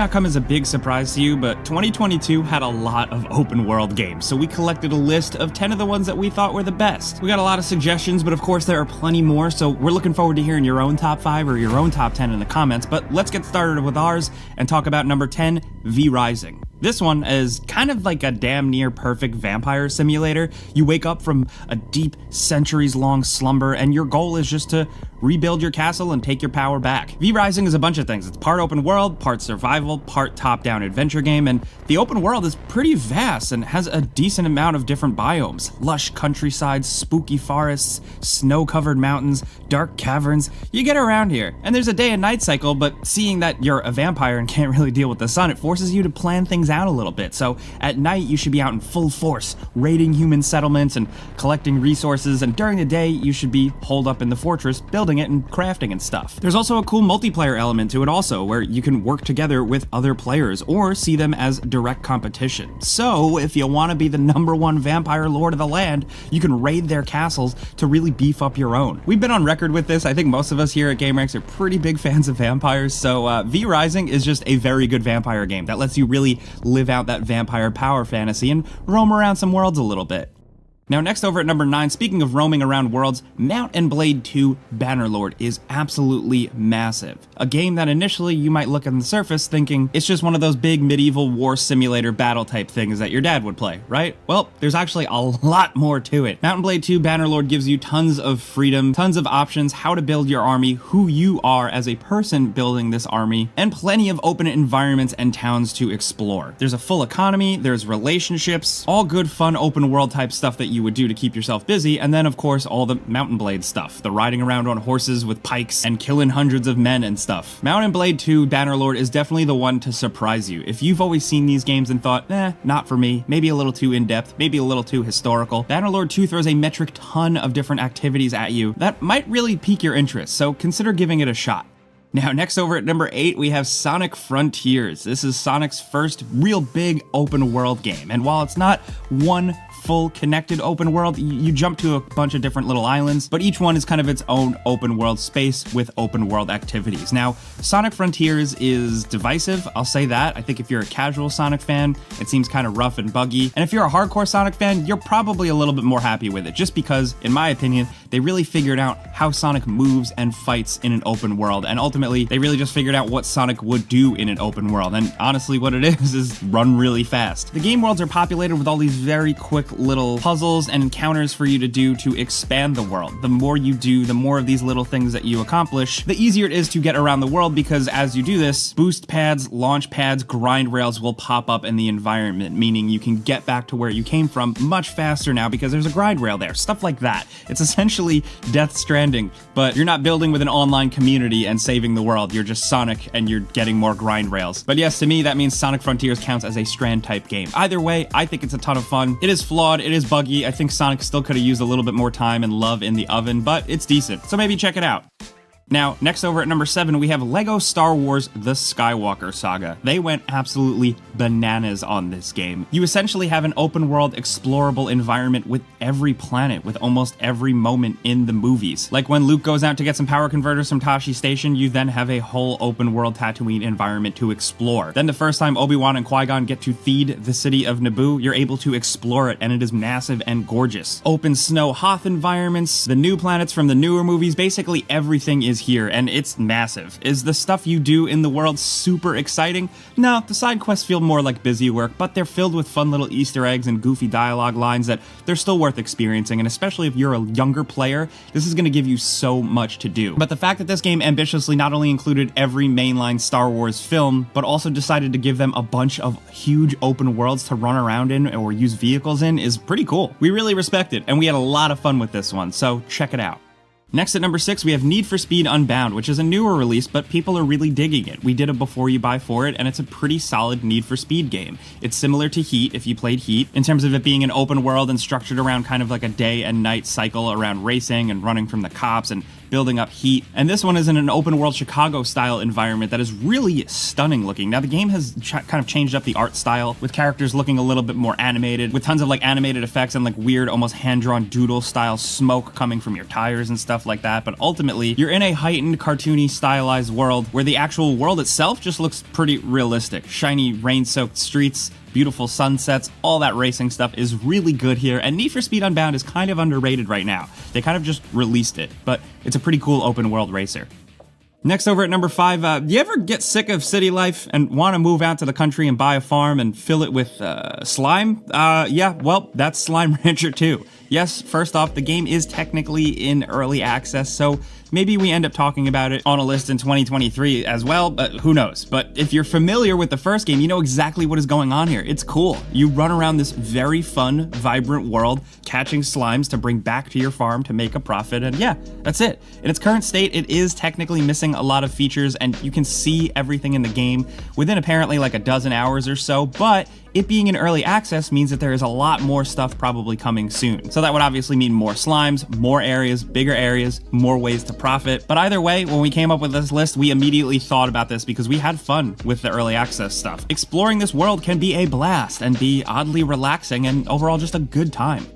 Not come as a big surprise to you, but 2022 had a lot of open world games, so we collected a list of 10 of the ones that we thought were the best. We got a lot of suggestions, but of course there are plenty more, so we're looking forward to hearing your own top 5 or your own top 10 in the comments, but let's get started with ours and talk about number 10, V Rising. This one is kind of like a damn near perfect vampire simulator. You wake up from a deep, centuries-long slumber, and your goal is just to rebuild your castle and take your power back. V Rising is a bunch of things. It's part open world, part survival, part top-down adventure game, and the open world is pretty vast and has a decent amount of different biomes. Lush countrysides, spooky forests, snow-covered mountains, dark caverns. You get around here. And there's a day and night cycle, but seeing that you're a vampire and can't really deal with the sun, it forces you to plan things out a little bit. So at night, you should be out in full force, raiding human settlements and collecting resources, and during the day, you should be holed up in the fortress, building it and crafting and stuff. There's also a cool multiplayer element to it also, where you can work together with other players or see them as direct competition. So if you want to be the #1 vampire lord of the land, you can raid their castles to really beef up your own. We've been on record with this. I think most of us here at GameRanks are pretty big fans of vampires, so V Rising is just a very good vampire game that lets you really live out that vampire power fantasy and roam around some worlds a little bit. Now next over at number 9, speaking of roaming around worlds, Mount and Blade 2 Bannerlord is absolutely massive. A game that initially you might look on the surface thinking it's just one of those big medieval war simulator battle type things that your dad would play, right? Well, there's actually a lot more to it. Mount and Blade 2 Bannerlord gives you tons of freedom, tons of options, how to build your army, who you are as a person building this army, and plenty of open environments and towns to explore. There's a full economy, there's relationships, all good fun open world type stuff that you would do to keep yourself busy, and then of course all the Mount and Blade stuff, the riding around on horses with pikes and killing hundreds of men and stuff. Mount and Blade 2 Bannerlord is definitely the one to surprise you. If you've always seen these games and thought, not for me, maybe a little too in-depth, maybe a little too historical, Bannerlord 2 throws a metric ton of different activities at you that might really pique your interest, so consider giving it a shot. Now, next over at number 8, we have Sonic Frontiers. This is Sonic's first real big open world game, and while it's not one full connected open world, you jump to a bunch of different little islands, but each one is kind of its own open world space with open world activities. Now, Sonic Frontiers is divisive, I'll say that. I think if you're a casual Sonic fan, it seems kind of rough and buggy, and if you're a hardcore Sonic fan, you're probably a little bit more happy with it, just because, in my opinion, they really figured out how Sonic moves and fights in an open world, and ultimately, they really just figured out what Sonic would do in an open world, and honestly, what it is run really fast. The game worlds are populated with all these very quick little puzzles and encounters for you to do to expand the world. The more you do, the more of these little things that you accomplish, the easier it is to get around the world, because as you do this, boost pads, launch pads, grind rails will pop up in the environment, meaning you can get back to where you came from much faster now because there's a grind rail there, stuff like that. It's essentially Death Stranding, but you're not building with an online community and saving the world, you're just Sonic and you're getting more grind rails. But yes, to me, that means Sonic Frontiers counts as a Strand type game. Either way, I think it's a ton of fun. It is flawed, it is buggy. I think Sonic still could have used a little bit more time and love in the oven, but it's decent, so maybe check it out. Now, next over at number 7, we have LEGO Star Wars The Skywalker Saga. They went absolutely bananas on this game. You essentially have an open world explorable environment with every planet, with almost every moment in the movies. Like when Luke goes out to get some power converters from Tashi Station, you then have a whole open world Tatooine environment to explore. Then the first time Obi-Wan and Qui-Gon get to feed the city of Naboo, you're able to explore it, and it is massive and gorgeous. Open snow Hoth environments, the new planets from the newer movies, basically everything is here, and it's massive. Is the stuff you do in the world super exciting? No, the side quests feel more like busy work, but they're filled with fun little Easter eggs and goofy dialogue lines that they're still worth experiencing, and especially if you're a younger player, this is going to give you so much to do. But the fact that this game ambitiously not only included every mainline Star Wars film, but also decided to give them a bunch of huge open worlds to run around in or use vehicles in is pretty cool. We really respect it, and we had a lot of fun with this one, so check it out. Next at number 6, we have Need for Speed Unbound, which is a newer release, but people are really digging it. We did a before you buy for it, and it's a pretty solid Need for Speed game. It's similar to Heat, if you played Heat, in terms of it being an open world and structured around kind of like a day and night cycle around racing and running from the cops and building up heat. And this one is in an open world Chicago style environment that is really stunning looking. Now the game has kind of changed up the art style with characters looking a little bit more animated, with tons of like animated effects and like weird almost hand-drawn doodle style smoke coming from your tires and stuff like that. But ultimately you're in a heightened cartoony stylized world where the actual world itself just looks pretty realistic. Shiny rain-soaked streets, beautiful sunsets, all that racing stuff is really good here, and Need for Speed Unbound is kind of underrated right now. They kind of just released it, but it's a pretty cool open world racer. Next, over at number 5, you ever get sick of city life and want to move out to the country and buy a farm and fill it with slime? Yeah, well, that's Slime Rancher 2. Yes, first off, the game is technically in early access, so maybe we end up talking about it on a list in 2023 as well, but who knows. But if you're familiar with the first game, you know exactly what is going on here. It's cool. You run around this very fun, vibrant world, catching slimes to bring back to your farm to make a profit, and yeah, that's it. In its current state, it is technically missing a lot of features, and you can see everything in the game within apparently like a dozen hours or so, but it being in early access means that there is a lot more stuff probably coming soon. So that would obviously mean more slimes, more areas, bigger areas, more ways to profit. But either way, when we came up with this list, we immediately thought about this because we had fun with the early access stuff. Exploring this world can be a blast and be oddly relaxing and overall just a good time.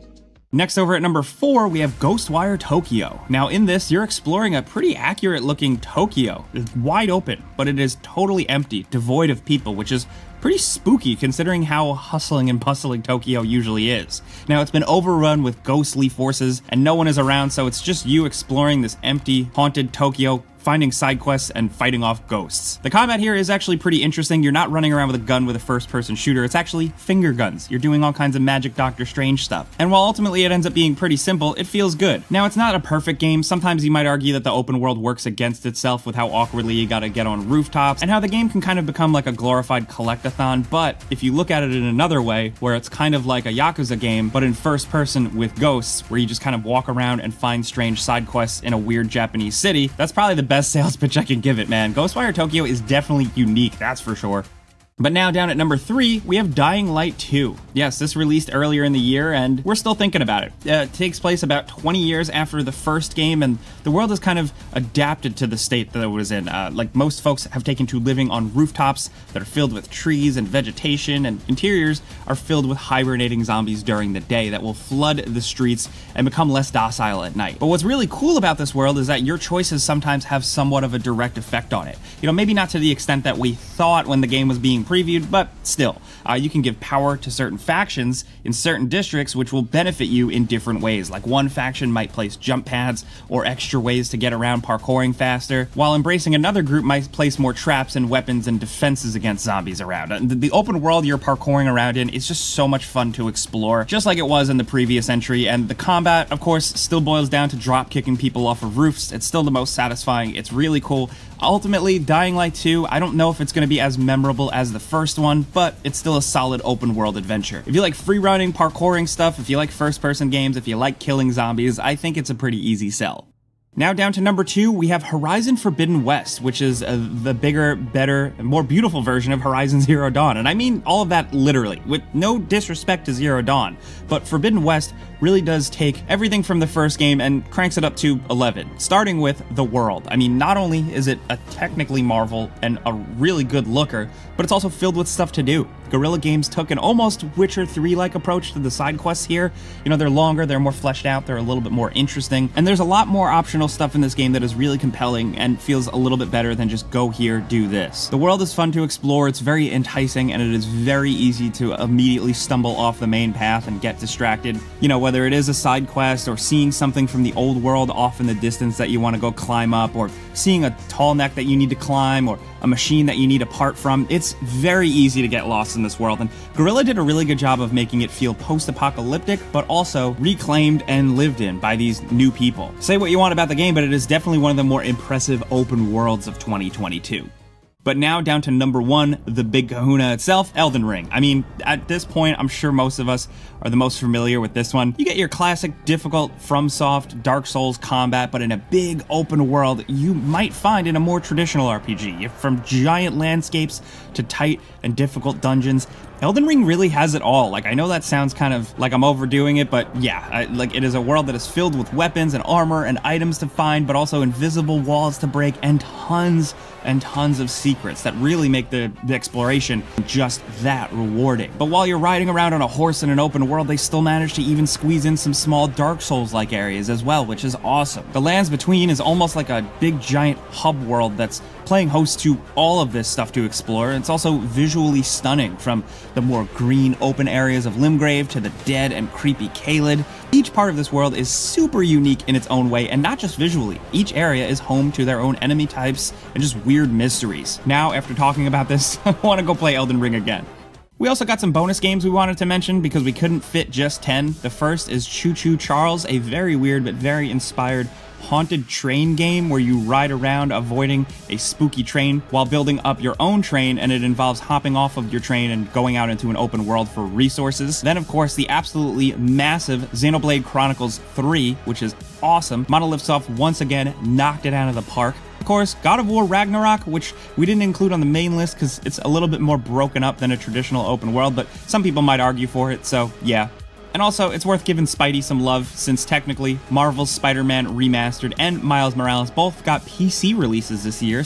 Next, over at number 4, we have GhostWire Tokyo. Now in this, you're exploring a pretty accurate looking Tokyo. It's wide open, but it is totally empty, devoid of people, which is pretty spooky considering how hustling and bustling Tokyo usually is. Now it's been overrun with ghostly forces and no one is around, so it's just you exploring this empty, haunted Tokyo, finding side quests, and fighting off ghosts. The combat here is actually pretty interesting. You're not running around with a gun with a first-person shooter. It's actually finger guns. You're doing all kinds of magic Doctor Strange stuff. And while ultimately it ends up being pretty simple, it feels good. Now, it's not a perfect game. Sometimes you might argue that the open world works against itself with how awkwardly you gotta get on rooftops, and how the game can kind of become like a glorified collectathon, but if you look at it in another way, where it's kind of like a Yakuza game, but in first person with ghosts, where you just kind of walk around and find strange side quests in a weird Japanese city, that's probably the best sales pitch I can give it, man. GhostWire Tokyo is definitely unique, that's for sure. But now down at number 3, we have Dying Light 2. Yes, this released earlier in the year, and we're still thinking about it. It takes place about 20 years after the first game, and the world has kind of adapted to the state that it was in. Like most folks have taken to living on rooftops that are filled with trees and vegetation, and interiors are filled with hibernating zombies during the day that will flood the streets and become less docile at night. But what's really cool about this world is that your choices sometimes have somewhat of a direct effect on it. You know, maybe not to the extent that we thought when the game was being previewed, but still, you can give power to certain factions in certain districts which will benefit you in different ways. Like one faction might place jump pads or extra ways to get around parkouring faster, while embracing another group might place more traps and weapons and defenses against zombies around. The open world you're parkouring around in is just so much fun to explore, just like it was in the previous entry, and the combat, of course, still boils down to drop kicking people off of roofs. It's still the most satisfying. It's really cool. Ultimately, Dying Light 2, I don't know if it's going to be as memorable as the first one, but it's still a solid open world adventure. If you like free running, parkouring stuff, if you like first person games, if you like killing zombies, I think it's a pretty easy sell. Now down to number 2, we have Horizon Forbidden West, which is the bigger, better, and more beautiful version of Horizon Zero Dawn. And I mean all of that literally, with no disrespect to Zero Dawn. But Forbidden West really does take everything from the first game and cranks it up to 11, starting with the world. I mean, not only is it a technically marvel and a really good looker, but it's also filled with stuff to do. Guerrilla Games took an almost Witcher 3-like approach to the side quests here. You know, they're longer, they're more fleshed out, they're a little bit more interesting, and there's a lot more optional stuff in this game that is really compelling and feels a little bit better than just go here, do this. The world is fun to explore, it's very enticing, and it is very easy to immediately stumble off the main path and get distracted. You know, whether it is a side quest or seeing something from the old world off in the distance that you want to go climb up, or seeing a tall neck that you need to climb, or a machine that you need a part from, it's very easy to get lost in this world, and Guerrilla did a really good job of making it feel post-apocalyptic, but also reclaimed and lived in by these new people. Say what you want about the game, but it is definitely one of the more impressive open worlds of 2022. But now down to number 1, the big kahuna itself, Elden Ring. I mean, at this point, I'm sure most of us are the most familiar with this one. You get your classic difficult FromSoft Dark Souls combat, but in a big open world you might find in a more traditional RPG. From giant landscapes to tight and difficult dungeons, Elden Ring really has it all. Like, I know that sounds kind of like I'm overdoing it, but yeah, like, it is a world that is filled with weapons and armor and items to find, but also invisible walls to break and tons of secrets that really make the exploration just that rewarding. But while you're riding around on a horse in an open world, they still manage to even squeeze in some small Dark Souls-like areas as well, which is awesome. The lands between is almost like a big giant hub world that's playing host to all of this stuff to explore. It's also visually stunning, from the more green open areas of Limgrave to the dead and creepy Caelid. Each part of this world is super unique in its own way, and not just visually. Each area is home to their own enemy types and just weird mysteries. Now, after talking about this, I want to go play Elden Ring again. We also got some bonus games we wanted to mention because we couldn't fit just 10. The first is Choo Choo Charles, a very weird but very inspired haunted train game where you ride around avoiding a spooky train while building up your own train, and it involves hopping off of your train and going out into an open world for resources. Then, of course, the absolutely massive Xenoblade Chronicles 3, which is awesome. Monolith Soft once again knocked it out of the park. Of course, God of War Ragnarok, which we didn't include on the main list because it's a little bit more broken up than a traditional open world, but some people might argue for it, so yeah. And also, it's worth giving Spidey some love, since technically, Marvel's Spider-Man Remastered and Miles Morales both got PC releases this year.